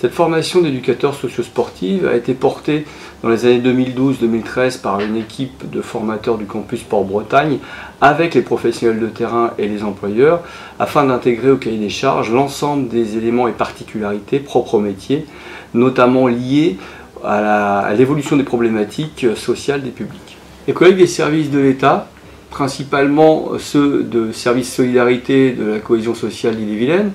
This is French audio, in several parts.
Cette formation d'éducateurs socio-sportifs a été portée dans les années 2012-2013 par une équipe de formateurs du campus Port-Bretagne avec les professionnels de terrain et les employeurs afin d'intégrer au cahier des charges l'ensemble des éléments et particularités propres au métier, notamment liés à l'évolution des problématiques sociales des publics. Les collègues des services de l'État, principalement ceux de services solidarité de la cohésion sociale d'Ille-et-Vilaine,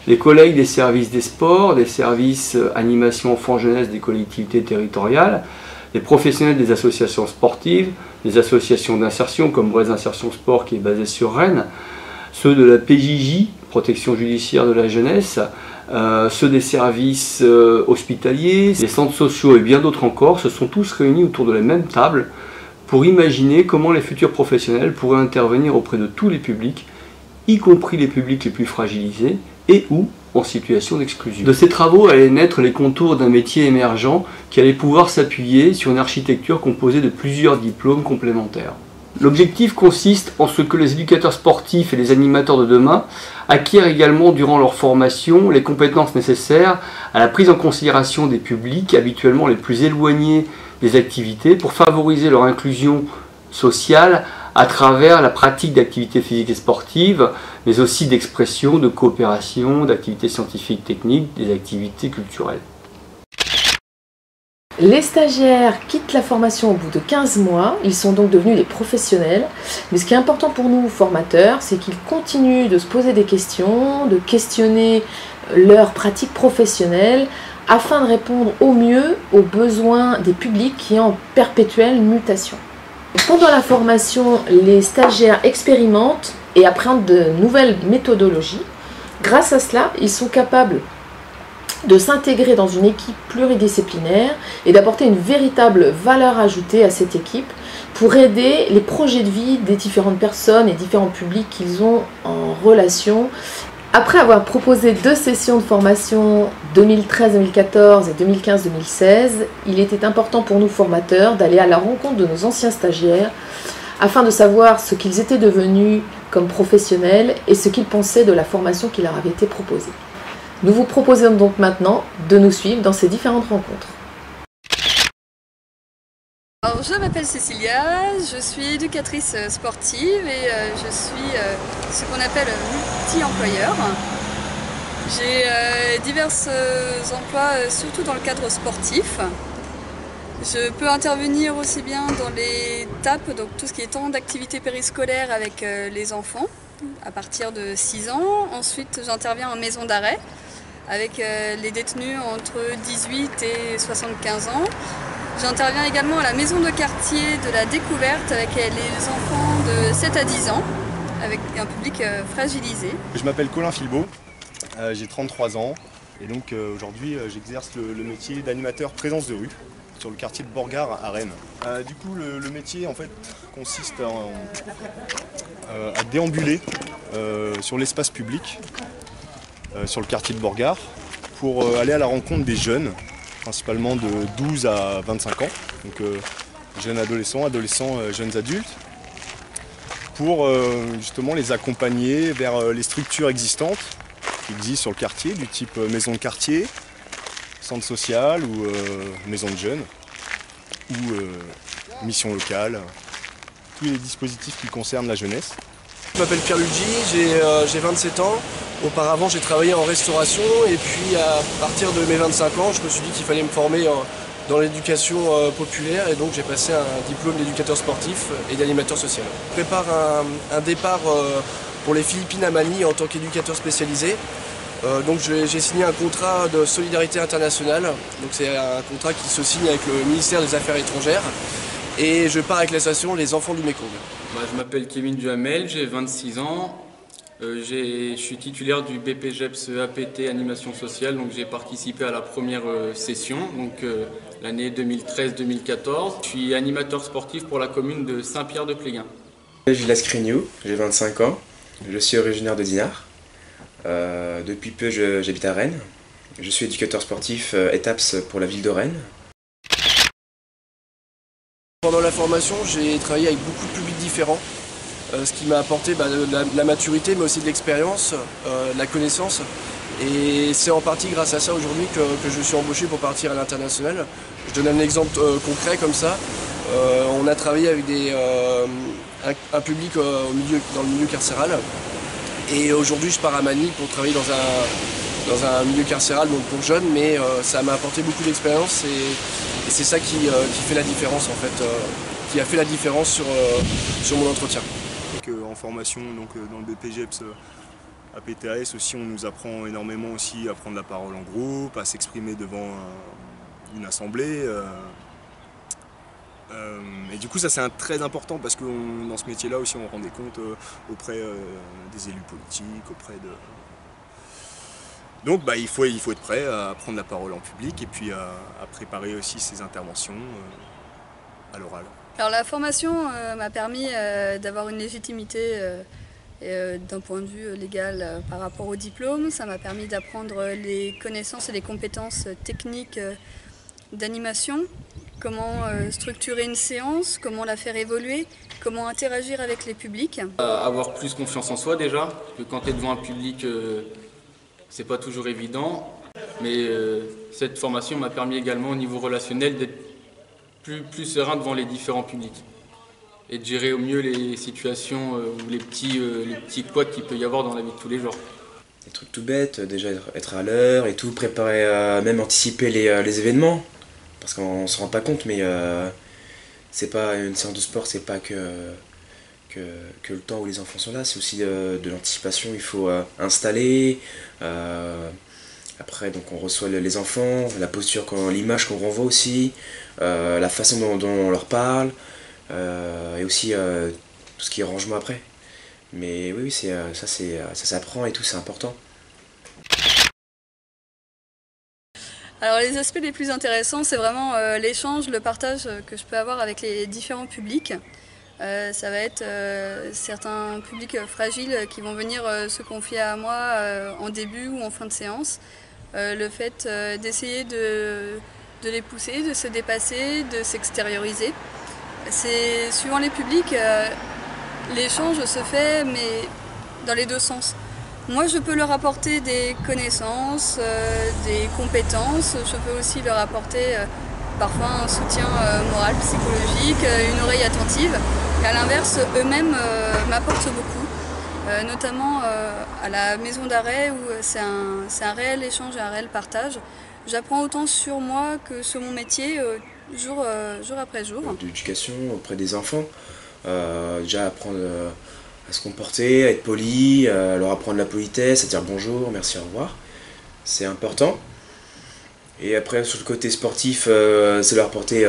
les collègues des services des sports, des services animation enfants-jeunesse des collectivités territoriales, les professionnels des associations sportives, des associations d'insertion comme Brest Insertion Sport qui est basée sur Rennes, ceux de la PJJ, protection judiciaire de la jeunesse, ceux des services hospitaliers, des centres sociaux et bien d'autres encore, se sont tous réunis autour de la même table pour imaginer comment les futurs professionnels pourraient intervenir auprès de tous les publics, y compris les publics les plus fragilisés, et ou en situation d'exclusion. De ces travaux allaient naître les contours d'un métier émergent qui allait pouvoir s'appuyer sur une architecture composée de plusieurs diplômes complémentaires. L'objectif consiste en ce que les éducateurs sportifs et les animateurs de demain acquièrent également durant leur formation les compétences nécessaires à la prise en considération des publics habituellement les plus éloignés des activités pour favoriser leur inclusion sociale à travers la pratique d'activités physiques et sportives, mais aussi d'expression, de coopération, d'activités scientifiques, techniques, des activités culturelles. Les stagiaires quittent la formation au bout de 15 mois, ils sont donc devenus des professionnels. Mais ce qui est important pour nous, formateurs, c'est qu'ils continuent de se poser des questions, de questionner leurs pratiques professionnelles, afin de répondre au mieux aux besoins des publics qui sont en perpétuelle mutation. Pendant la formation, les stagiaires expérimentent et apprennent de nouvelles méthodologies. Grâce à cela, ils sont capables de s'intégrer dans une équipe pluridisciplinaire et d'apporter une véritable valeur ajoutée à cette équipe pour aider les projets de vie des différentes personnes et différents publics qu'ils ont en relation. Après avoir proposé 2 sessions de formation 2013-2014 et 2015-2016, il était important pour nous formateurs d'aller à la rencontre de nos anciens stagiaires afin de savoir ce qu'ils étaient devenus comme professionnels et ce qu'ils pensaient de la formation qui leur avait été proposée. Nous vous proposons donc maintenant de nous suivre dans ces différentes rencontres. Alors, je m'appelle Cécilia, je suis éducatrice sportive et je suis ce qu'on appelle multi-employeur. J'ai divers emplois, surtout dans le cadre sportif. Je peux intervenir aussi bien dans les TAP, donc tout ce qui est temps d'activité périscolaire avec les enfants à partir de 6 ans. Ensuite, j'interviens en maison d'arrêt avec les détenus entre 18 et 75 ans. J'interviens également à la maison de quartier de la découverte avec les enfants de 7 à 10 ans, avec un public fragilisé. Je m'appelle Colin Filbaud, j'ai 33 ans et donc aujourd'hui j'exerce le métier d'animateur présence de rue sur le quartier de Borgard à Rennes. Du coup le métier en fait consiste à déambuler sur l'espace public, sur le quartier de Borgard, pour aller à la rencontre des jeunes, principalement de 12 à 25 ans, donc jeunes adolescents, jeunes adultes, pour justement les accompagner vers les structures existantes qui existent sur le quartier, du type maison de quartier, centre social ou maison de jeunes, ou mission locale, tous les dispositifs qui concernent la jeunesse. Je m'appelle Pierre Luigi, j'ai 27 ans. Auparavant, j'ai travaillé en restauration et puis à partir de mes 25 ans, je me suis dit qu'il fallait me former dans l'éducation populaire et donc j'ai passé un diplôme d'éducateur sportif et d'animateur social. Je prépare un départ pour les Philippines à Manille en tant qu'éducateur spécialisé. Donc j'ai signé un contrat de solidarité internationale, donc c'est un contrat qui se signe avec le ministère des Affaires étrangères et je pars avec l'association Les Enfants du Mékong. Je m'appelle Kevin Duhamel, j'ai 26 ans. Je suis titulaire du BPGEPS APT Animation Sociale, donc j'ai participé à la première session, donc l'année 2013-2014. Je suis animateur sportif pour la commune de Saint-Pierre-de-Pléguin. Gilles Crignou, j'ai 25 ans, je suis originaire de Dinard. Depuis peu j'habite à Rennes. Je suis éducateur sportif ETAPS pour la ville de Rennes. Pendant la formation, j'ai travaillé avec beaucoup de publics différents. Ce qui m'a apporté de la maturité mais aussi de l'expérience, de la connaissance Et c'est en partie grâce à ça aujourd'hui que je suis embauché pour partir à l'international. Je donne un exemple concret comme ça. On a travaillé avec un public dans le milieu carcéral. Et aujourd'hui je pars à Manille pour travailler dans un milieu carcéral, donc pour jeunes, mais ça m'a apporté beaucoup d'expérience et c'est ça qui fait la différence en fait, qui a fait la différence sur mon entretien. En formation donc, dans le BPGEPS à PTAS aussi, on nous apprend énormément aussi à prendre la parole en groupe, à s'exprimer devant une assemblée. Et du coup ça c'est très important parce que dans ce métier-là aussi on rend des comptes auprès des élus politiques, auprès de... Donc il faut être prêt à prendre la parole en public et puis à préparer aussi ses interventions à l'oral. Alors la formation m'a permis d'avoir une légitimité d'un point de vue légal par rapport au diplôme. Ça m'a permis d'apprendre les connaissances et les compétences techniques d'animation, comment structurer une séance, comment la faire évoluer, comment interagir avec les publics. Avoir plus confiance en soi déjà, parce que quand tu es devant un public, c'est pas toujours évident. Mais cette formation m'a permis également au niveau relationnel d'être plus serein devant les différents publics et de gérer au mieux les situations ou les petits couacs qu'il peut y avoir dans la vie de tous les jours. Des trucs tout bêtes, déjà être à l'heure et tout, préparer, même anticiper les événements. Parce qu'on ne se rend pas compte, mais c'est pas une séance de sport, c'est pas que le temps où les enfants sont là, c'est aussi de l'anticipation. Il faut installer, après donc on reçoit les enfants, la posture, l'image qu'on renvoie aussi, la façon dont on leur parle, et aussi tout ce qui est rangement après. Mais oui, ça s'apprend et tout, c'est important. Alors les aspects les plus intéressants, c'est vraiment l'échange, le partage que je peux avoir avec les différents publics. Ça va être certains publics fragiles qui vont venir se confier à moi en début ou en fin de séance. Le fait d'essayer de les pousser, de se dépasser, de s'extérioriser. C'est suivant les publics, l'échange se fait mais dans les deux sens. Moi, je peux leur apporter des connaissances, des compétences. Je peux aussi leur apporter parfois un soutien moral, psychologique, une oreille attentive. Et à l'inverse, eux-mêmes m'apportent beaucoup, notamment à la maison d'arrêt où c'est un réel échange et un réel partage. J'apprends autant sur moi que sur mon métier, jour après jour. D'éducation auprès des enfants, déjà apprendre à se comporter, à être poli, à leur apprendre la politesse, à dire bonjour, merci, au revoir. C'est important. Et après, sur le côté sportif, c'est leur apporter,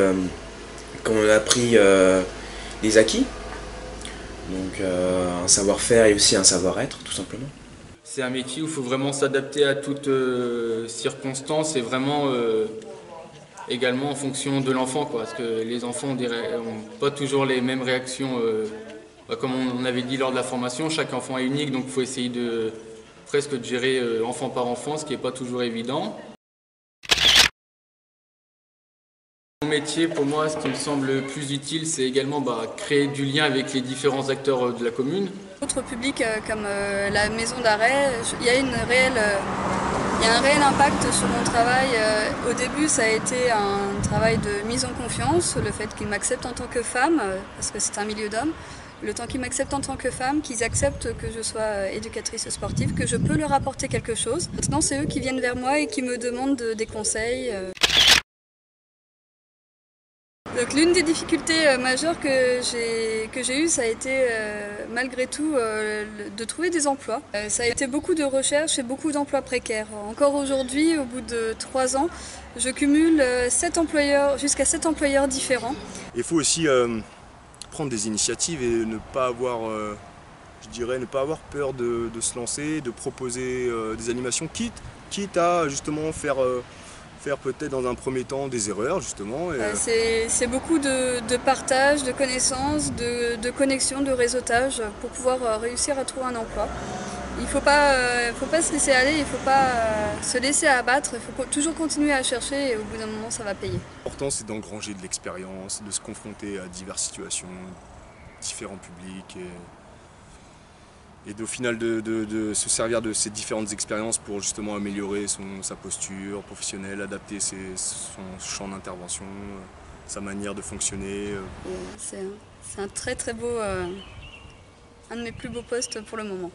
comme on a appris, les acquis. Donc un savoir-faire et aussi un savoir-être, tout simplement. C'est un métier où il faut vraiment s'adapter à toutes circonstances et vraiment également en fonction de l'enfant, parce que les enfants n'ont pas toujours les mêmes réactions. Comme on avait dit lors de la formation, chaque enfant est unique, donc il faut essayer de gérer enfant par enfant, ce qui n'est pas toujours évident. Mon métier, pour moi, ce qui me semble le plus utile, c'est également créer du lien avec les différents acteurs de la commune. D'autres publics comme la maison d'arrêt, il y a un réel impact sur mon travail. Au début, ça a été un travail de mise en confiance, le fait qu'ils m'acceptent en tant que femme, parce que c'est un milieu d'hommes. Le temps qu'ils m'acceptent en tant que femme, qu'ils acceptent que je sois éducatrice sportive, que je peux leur apporter quelque chose. Maintenant, c'est eux qui viennent vers moi et qui me demandent des conseils. Donc l'une des difficultés majeures que j'ai eues, ça a été malgré tout de trouver des emplois. Ça a été beaucoup de recherches et beaucoup d'emplois précaires. Encore aujourd'hui, au bout de 3 ans, je cumule jusqu'à 7 employeurs différents. Il faut aussi prendre des initiatives et ne pas avoir, ne pas avoir peur de se lancer, de proposer des animations, quitte à justement faire peut-être dans un premier temps des erreurs justement. C'est beaucoup de partage, de connaissances, de connexion, de réseautage pour pouvoir réussir à trouver un emploi. Il ne faut pas se laisser aller, il ne faut pas se laisser abattre, il faut toujours continuer à chercher et au bout d'un moment ça va payer. L'important c'est d'engranger de l'expérience, de se confronter à diverses situations, différents publics et au final de se servir de ces différentes expériences pour justement améliorer sa posture professionnelle, adapter son champ d'intervention, sa manière de fonctionner. C'est un très très beau, un de mes plus beaux postes pour le moment.